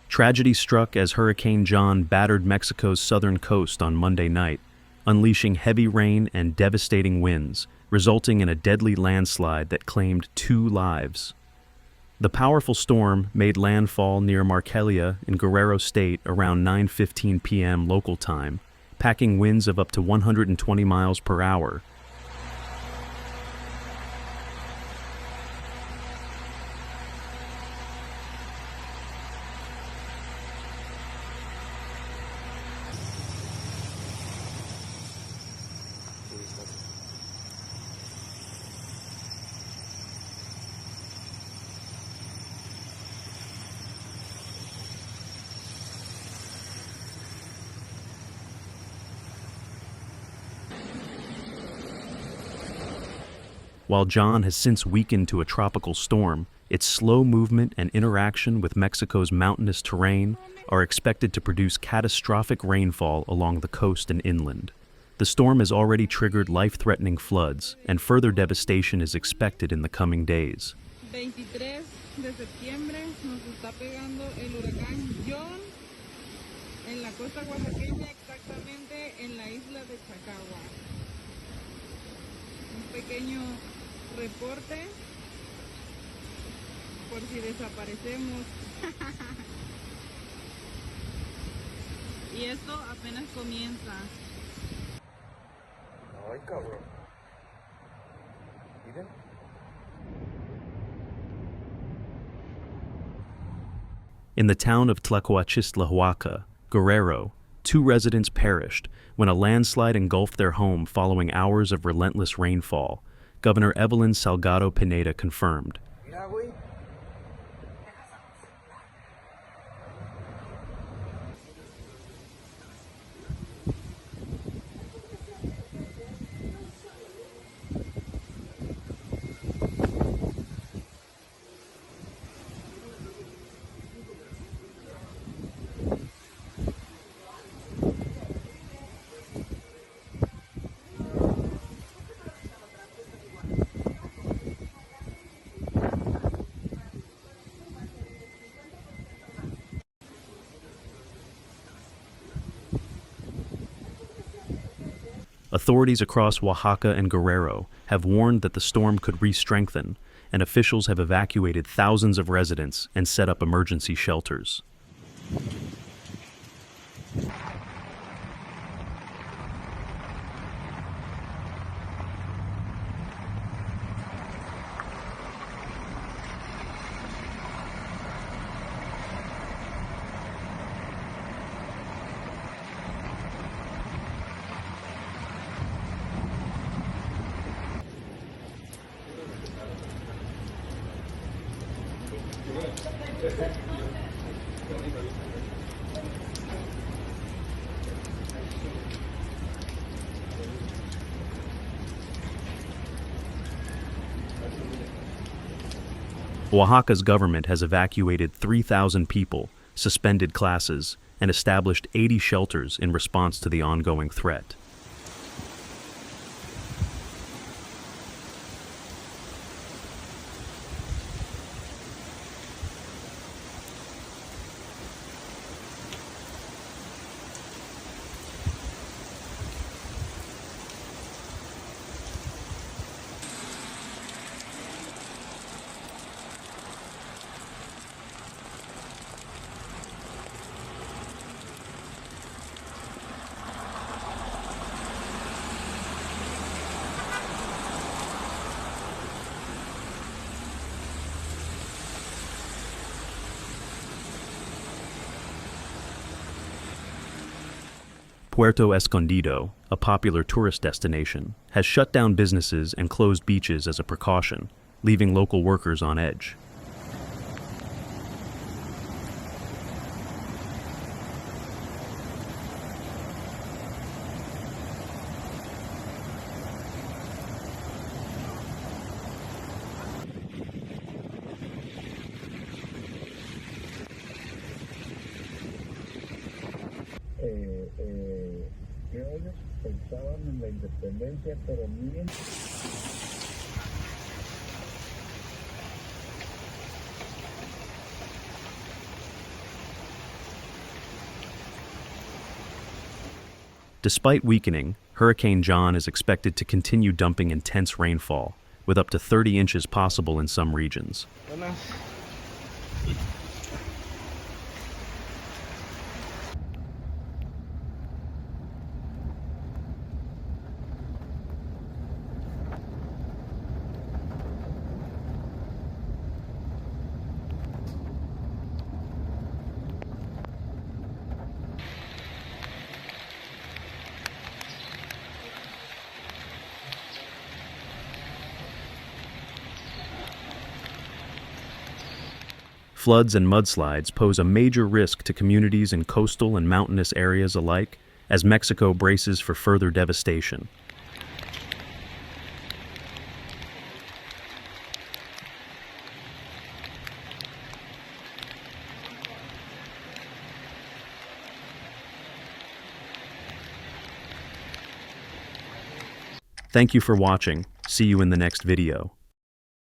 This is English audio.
Tragedy struck as Hurricane John battered Mexico's southern coast on Monday night, unleashing heavy rain and devastating winds, resulting in a deadly landslide that claimed 2 lives. The powerful storm made landfall near Marquelia in Guerrero State around 9:15 p.m. local time, packing winds of up to 120 miles per hour. While John has since weakened to a tropical storm, its slow movement and interaction with Mexico's mountainous terrain are expected to produce catastrophic rainfall along the coast and inland. The storm has already triggered life-threatening floods, and further devastation is expected in the coming days. 23 de septiembre nos está pegando el huracán John en la costa oaxaqueña, exactamente en la isla de Chacagua. Un pequeño reporte por si desaparecemos. Y esto apenas comienza. Ay, cabrón. Miren. In the town of Tlacoachistlahuaca, Guerrero, 2 residents perished when a landslide engulfed their home following hours of relentless rainfall, Governor Evelyn Salgado Pineda confirmed. Mira, güey. Authorities across Oaxaca and Guerrero have warned that the storm could re-strengthen, and officials have evacuated thousands of residents and set up emergency shelters. Oaxaca's government has evacuated 3,000 people, suspended classes, and established 80 shelters in response to the ongoing threat. Puerto Escondido, a popular tourist destination, has shut down businesses and closed beaches as a precaution, leaving local workers on edge. Que ellos pensaban en la independencia, pero miren. Despite weakening, Hurricane John is expected to continue dumping intense rainfall, with up to 30 inches possible in some regions. Floods and mudslides pose a major risk to communities in coastal and mountainous areas alike, as Mexico braces for further devastation. Thank you for watching. See you in the next video.